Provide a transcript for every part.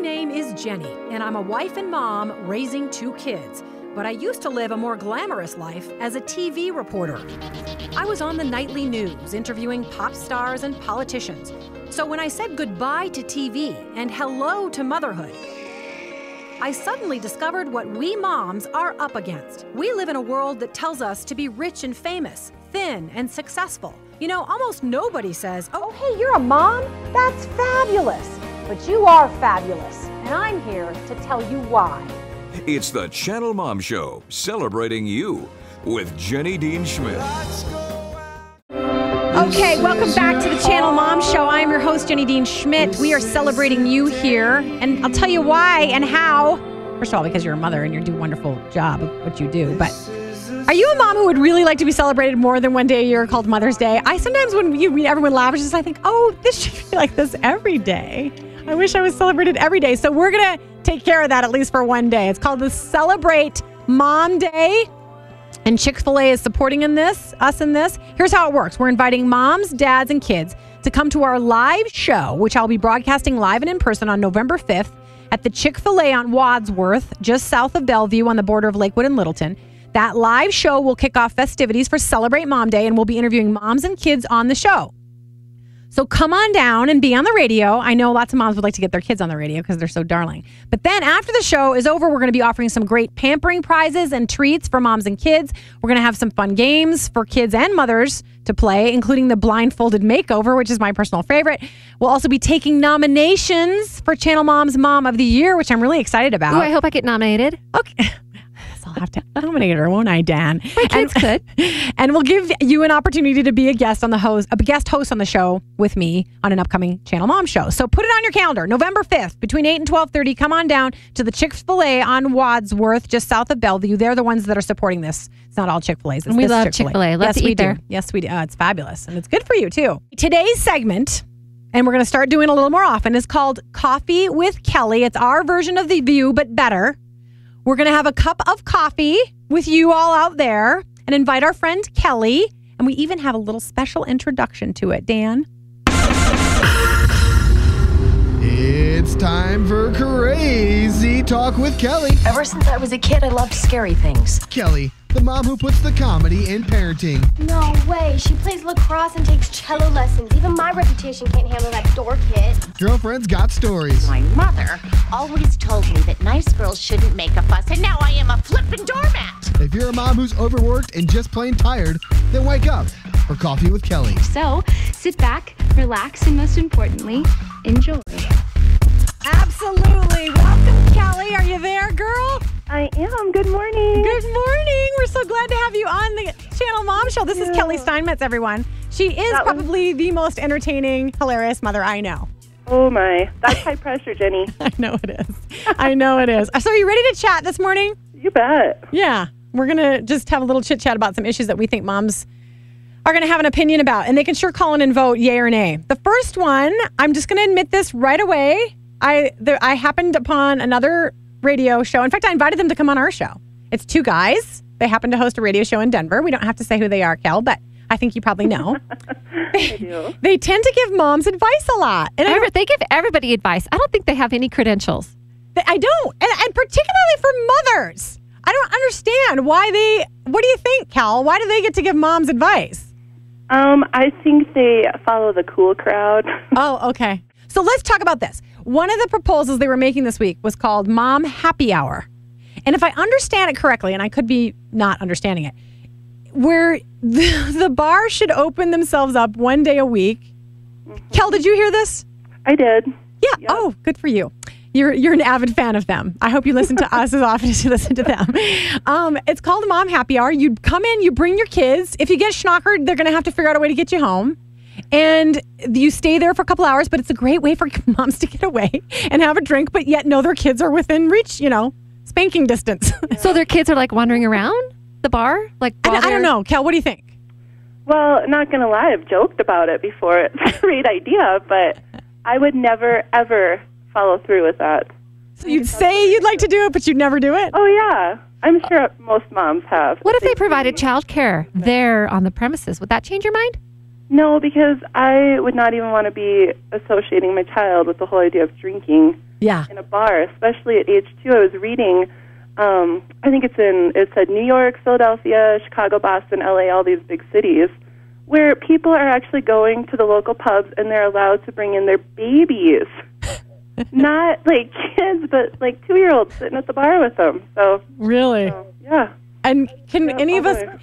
name is Jenny, and I'm a wife and mom raising 2 kids. But I used to live a more glamorous life as a TV reporter. I was on the nightly news interviewing pop stars and politicians. So when I said goodbye to TV and hello to motherhood, I suddenly discovered what we moms are up against. We live in a world that tells us to be rich and famous, thin and successful. You know, almost nobody says, "Oh, hey, you're a mom? That's fabulous." But you are fabulous, and I'm here to tell you why. It's the Channelmom Show, celebrating you with Jenny Dean Schmidt. Okay, welcome back to the Channelmom Show. I am your host, Jenny Dean Schmidt. We are celebrating you here, and I'll tell you why and how. First of all, because you're a mother and you do a wonderful job of what you do, but are you a mom who would really like to be celebrated more than one day a year called Mother's Day? I sometimes, when everyone lavishes, I think, oh, this should be like this every day. I wish I was celebrated every day. So we're going to take care of that at least for one day. It's called the Celebrate Mom Day. And Chick-fil-A is supporting us in this. Here's how it works. We're inviting moms, dads, and kids to come to our live show, which I'll be broadcasting live and in person on November 5th at the Chick-fil-A on Wadsworth, just south of Bellevue on the border of Lakewood and Littleton. That live show will kick off festivities for Celebrate Mom Day, and we'll be interviewing moms and kids on the show. So come on down and be on the radio. I know lots of moms would like to get their kids on the radio because they're so darling. But then after the show is over, we're going to be offering some great pampering prizes and treats for moms and kids. We're going to have some fun games for kids and mothers to play, including the blindfolded makeover, which is my personal favorite. We'll also be taking nominations for Channel Mom's Mom of the Year, which I'm really excited about. Oh, I hope I get nominated. Okay. I'll have to nominate her, won't I, Dan? My kids could. And we'll give you an opportunity to be a guest host on the show with me on an upcoming Channel Mom show. So put it on your calendar, November 5th, between 8 and 12:30. Come on down to the Chick-fil-A on Wadsworth, just south of Bellevue. They're the ones that are supporting this. It's not all Chick-fil-A's. And we love Chick-fil-A. Let's eat there. Yes, we do. It's fabulous. And it's good for you, too. Today's segment, and we're going to start doing a little more often, is called Koffee with Kellie. It's our version of The View, but better. We're going to have a cup of coffee with you all out there and invite our friend Kellie. And we even have a little special introduction to it. Dan? It's time for Crazy Talk with Kellie. Ever since I was a kid, I loved scary things. Kellie, the mom who puts the comedy in parenting. No way. She plays lacrosse and takes cello lessons. Even my reputation can't handle that dork kid. Girlfriend's got stories. My mother always told me that nice girls shouldn't make a fuss, and now I am a flippin' doormat. If you're a mom who's overworked and just plain tired, then wake up for Coffee with Kellie. So, sit back, relax, and most importantly, enjoy. Absolutely. Welcome, Kellie. Are you there, girl? I am. Good morning. Good morning. We're so glad to have you on the Channel Mom Show. This is Kellie Steinmetz, everyone. She is probably the most entertaining, hilarious mother I know. Oh, my. That's high pressure, Jenny. I know it is. I know it is. So are you ready to chat this morning? You bet. Yeah. We're going to just have a little chit-chat about some issues that we think moms are going to have an opinion about. And they can sure call in and vote yay or nay. The first one, I'm just going to admit this right away. I happened upon another radio show. In fact, I invited them to come on our show. It's 2 guys. They happen to host a radio show in Denver. We don't have to say who they are, Kel, but I think you probably know. I do. They tend to give moms advice a lot. And They give everybody advice. I don't think they have any credentials. I don't. And particularly for mothers. I don't understand why what do you think, Kel? Why do they get to give moms advice? I think they follow the cool crowd. Oh, okay. So let's talk about this. One of the proposals they were making this week was called Mom Happy Hour. And if I understand it correctly, and I could be not understanding it, where the bar should open themselves up one day a week. Mm-hmm. Kel, did you hear this? I did. Yeah. Yep. Oh, good for you. You're an avid fan of them. I hope you listen to us as often as you listen to them. It's called Mom Happy Hour. You come in, you bring your kids. If you get schnockered, they're going to have to figure out a way to get you home. And you stay there for a couple hours, but it's a great way for moms to get away and have a drink, but yet know their kids are within reach, spanking distance. Yeah. So their kids are like wandering around the bar? I don't know. Kel, what do you think? Well, not going to lie, I've joked about it before. It's a great idea, but I would never, ever follow through with that. So you'd say you'd like to do it, but you'd never do it? Oh, yeah. I'm sure most moms have. What if they provided child care there on the premises? Would that change your mind? No, because I would not even want to be associating my child with the whole idea of drinking in a bar, especially at age 2. I was reading, I think it said New York, Philadelphia, Chicago, Boston, LA, all these big cities, where people are actually going to the local pubs and they're allowed to bring in their babies. Not like kids, but like 2-year-olds sitting at the bar with them. So really, yeah. And can any of us?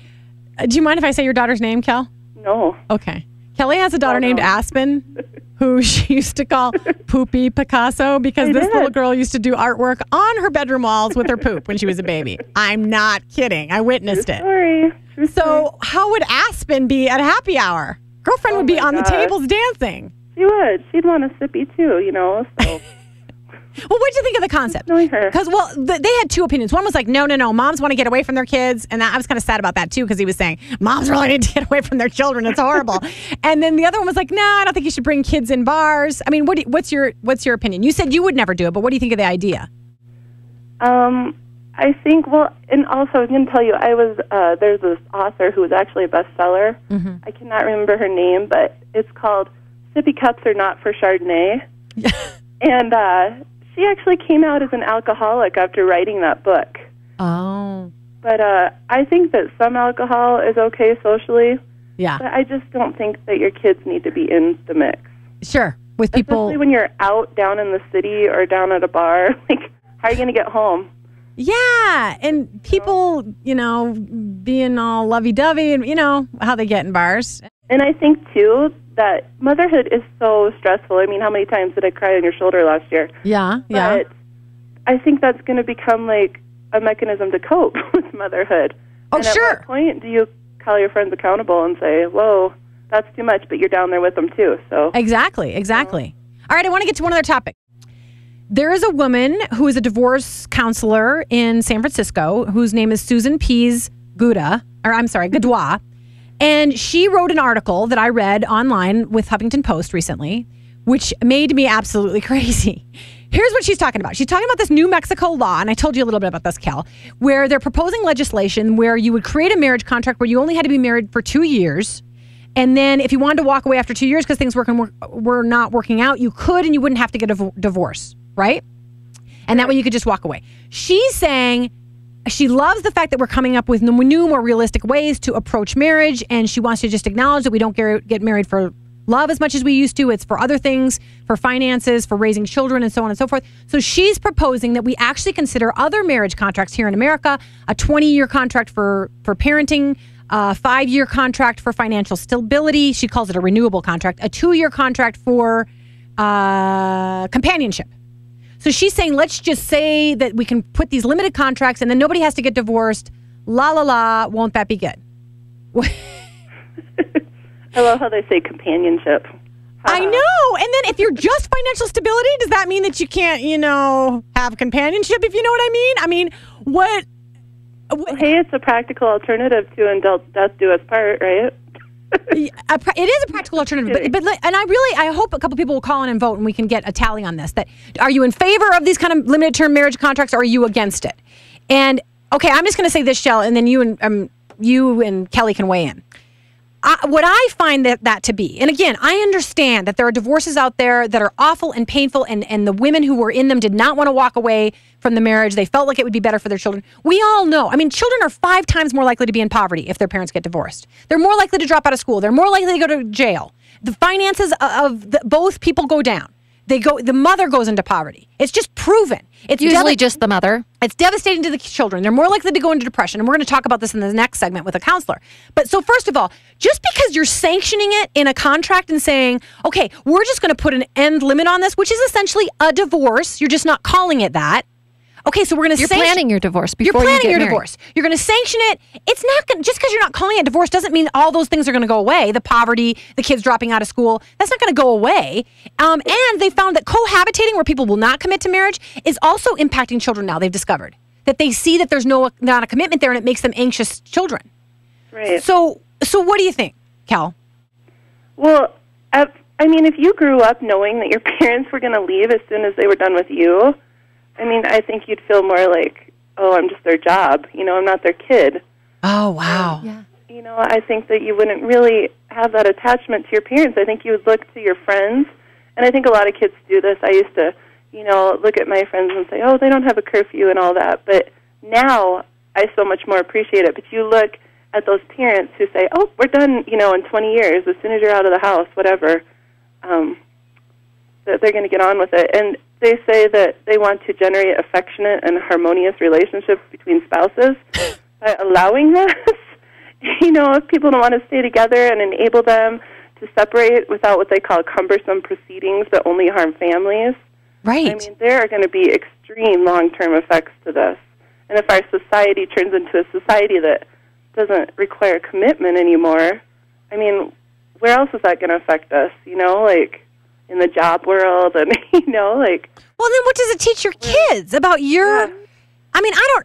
Do you mind if I say your daughter's name, Kel? No. Okay. Kelly has a daughter named Aspen, who she used to call Poopy Picasso because this little girl used to do artwork on her bedroom walls with her poop when she was a baby. I'm not kidding. I witnessed it. Sorry. So how would Aspen be at happy hour? Girlfriend would be on the tables dancing. She would. She'd want a sippy too, you know. So. Well, what did you think of the concept? Because, they had two opinions. One was like, no, moms want to get away from their kids. And I was kind of sad about that, too, because he was saying, moms really need to get away from their children. It's horrible. And then the other one was like, no, I don't think you should bring kids in bars. I mean, what's your opinion? You said you would never do it, but what do you think of the idea? I think, and also I was going to tell you, there's this author who was actually a bestseller. Mm-hmm. I cannot remember her name, but it's called Sippy Cups Are Not for Chardonnay. And she actually came out as an alcoholic after writing that book. Oh. But I think that some alcohol is okay socially. Yeah. But I just don't think that your kids need to be in the mix. Sure. With people. Especially when you're out down in the city or down at a bar. Like, how are you going to get home? Yeah. And people, being all lovey-dovey and, how they get in bars. And I think, too, that motherhood is so stressful. I mean, how many times did I cry on your shoulder last year? Yeah, yeah. But I think that's going to become like a mechanism to cope with motherhood. Oh, and sure. At what point do you call your friends accountable and say, whoa, that's too much, but you're down there with them too. So Exactly. All right, I want to get to one other topic. There is a woman who is a divorce counselor in San Francisco whose name is Susan Pease Goudois. And she wrote an article that I read online with Huffington Post recently, which made me absolutely crazy. Here's what she's talking about. She's talking about this New Mexico law, and I told you a little bit about this, Kel, where they're proposing legislation where you would create a marriage contract where you only had to be married for 2 years. And then if you wanted to walk away after 2 years because things were not working out, you could, and you wouldn't have to get a divorce, right? And that way you could just walk away. She's saying she loves the fact that we're coming up with new, more realistic ways to approach marriage, and she wants to just acknowledge that we don't get married for love as much as we used to. It's for other things, for finances, for raising children, and so on and so forth. So she's proposing that we actually consider other marriage contracts here in America, a 20-year contract for parenting, a 5-year contract for financial stability. She calls it a renewable contract, a 2-year contract for companionship. So she's saying, let's just say that we can put these limited contracts and then nobody has to get divorced. La, la, la. Won't that be good? I love how they say companionship. I know. And then if you're just financial stability, does that mean that you can't, have companionship, if you know what I mean? I mean, what? Well, hey, it's a practical alternative to until death do us part, right? It is a practical alternative, but and I hope a couple people will call in and vote, and we can get a tally on this. That are you in favor of these kind of limited term marriage contracts, or are you against it? And okay, I'm just going to say this, Shell, and then you and Kelly can weigh in. What I find that to be, and again, I understand that there are divorces out there that are awful and painful, and the women who were in them did not want to walk away from the marriage. They felt like it would be better for their children. We all know. I mean, children are 5 times more likely to be in poverty if their parents get divorced. They're more likely to drop out of school. They're more likely to go to jail. The finances of both people go down. The mother goes into poverty. It's just proven. It's usually just the mother. It's devastating to the children. They're more likely to go into depression. And we're going to talk about this in the next segment with a counselor. But so first of all, just because you're sanctioning it in a contract and saying, okay, we're just going to put an end limit on this, which is essentially a divorce. You're just not calling it that. Okay, so we're going to You're planning your divorce before you get married. You're planning your divorce. You're going to sanction it. It's not going just because you're not calling it divorce doesn't mean all those things are going to go away. The poverty, the kids dropping out of school, that's not going to go away. And they found that cohabitating, where people will not commit to marriage, is also impacting children now. They've discovered that they see that there's not a commitment there, and it makes them anxious children. Right. So what do you think, Cal? Well, I mean, if you grew up knowing that your parents were going to leave as soon as they were done with you, I mean, I think you'd feel more like, oh, I'm just their job. I'm not their kid. Oh, wow. Yeah. I think that you wouldn't really have that attachment to your parents. I think you would look to your friends, and I think a lot of kids do this. I used to look at my friends and say, oh, they don't have a curfew and all that. But now I so much more appreciate it. But you look at those parents who say, oh, we're done, in 20 years, as soon as you're out of the house, whatever, that they're going to get on with it. And they say that they want to generate affectionate and harmonious relationships between spouses by allowing this. If people don't want to stay together, and enable them to separate without what they call cumbersome proceedings that only harm families. Right. I mean, there are going to be extreme long-term effects to this. And if our society turns into a society that doesn't require commitment anymore, I mean, where else is that going to affect us? Like in the job world, and Well, then what does it teach your kids about your? Yeah. I mean, I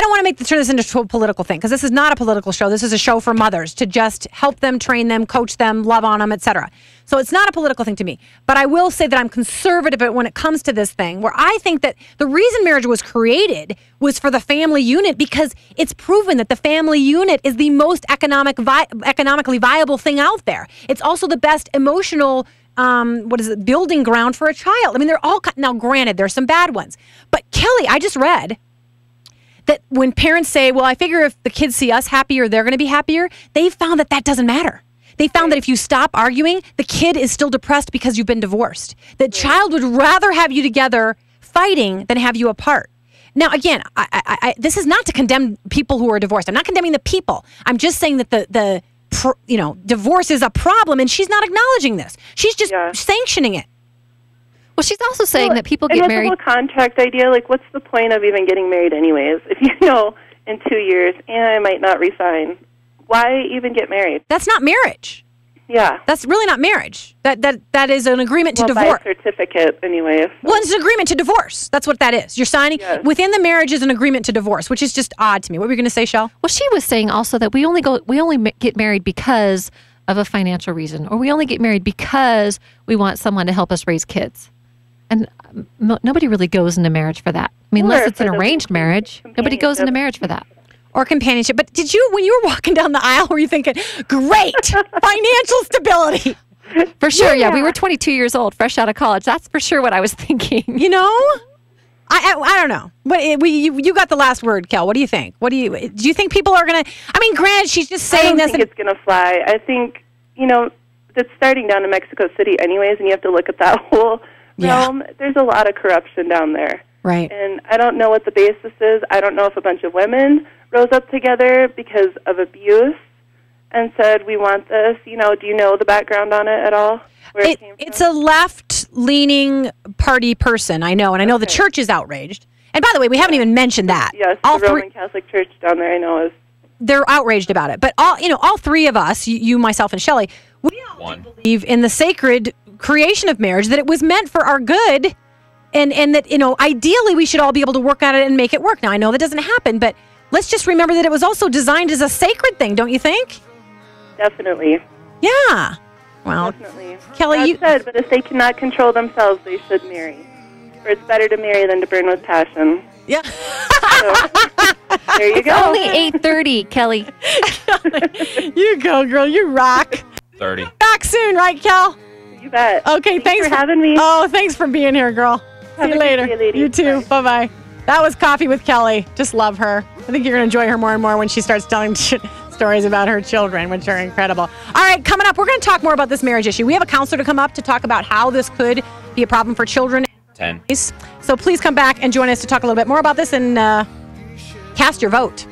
don't want to turn this into a political thing, because this is not a political show. This is a show for mothers to just help them, train them, coach them, love on them, etc. So it's not a political thing to me. But I will say that I'm conservative when it comes to this thing, where I think that the reason marriage was created was for the family unit, because it's proven that the family unit is the most economically viable thing out there. It's also the best emotional building ground for a child. I mean, they're all, now granted, there's some bad ones. But Kellie, I just read that when parents say, well, I figure if the kids see us happier, they're going to be happier, they found that doesn't matter. They found that if you stop arguing, the kid is still depressed because you've been divorced. The child would rather have you together fighting than have you apart. Now, again, this is not to condemn people who are divorced. I'm not condemning the people. I'm just saying that divorce is a problem, and she's not acknowledging this. She's just sanctioning it. Well, she's also saying that people get married. And the whole contract idea, like, what's the point of even getting married anyways? If you know in 2 years, I might not resign, why even get married? That's not marriage. Yeah. That's really not marriage. That is an agreement to divorce. By certificate, anyway. So. Well, it's an agreement to divorce. That's what that is. You're signing. Yes. Within the marriage is an agreement to divorce, which is just odd to me. What were you going to say, Shell? Well, she was saying also that we only get married because of a financial reason, or we only get married because we want someone to help us raise kids. And nobody really goes into marriage for that. I mean, unless it's an arranged marriage, nobody goes into marriage for that. Or companionship. But did you, when you were walking down the aisle, were you thinking, great, financial stability? For sure, yeah. We were 22 years old, fresh out of college. That's for sure what I was thinking. I don't know. But you got the last word, Kel. What do you think? Do you think people are going to, I mean, granted, she's just saying this. I don't think it's going to fly. I think, it's starting down in Mexico City anyways, and you have to look at that whole realm. There's a lot of corruption down there. Right. And I don't know what the basis is. I don't know if a bunch of women rose up together because of abuse and said, we want this. Do you know the background on it at all? It's a left-leaning party person, I know. And I know the church is outraged. And by the way, we haven't even mentioned that. Yes, the Roman Catholic Church down there, I know, is... They're outraged about it. But all three of us, you, myself, and Shelley, we all believe in the sacred creation of marriage, that it was meant for our good. And that, ideally we should all be able to work at it and make it work. Now, I know that doesn't happen, but let's just remember that it was also designed as a sacred thing, don't you think? Definitely. Yeah. Well, definitely. Kellie, said, but if they cannot control themselves, they should marry. Or it's better to marry than to burn with passion. Yeah. So, there you go. It's only 8:30, Kellie. You go, girl. You rock. 30. Back soon, right, Kel? You bet. Okay, thanks for having me. Oh, thanks for being here, girl. See you later. You too. Bye-bye. That was Coffee with Kellie. Just love her. I think you're going to enjoy her more and more when she starts telling stories about her children, which are incredible. All right, coming up, we're going to talk more about this marriage issue. We have a counselor to come up to talk about how this could be a problem for children. 10. So please come back and join us to talk a little bit more about this and cast your vote.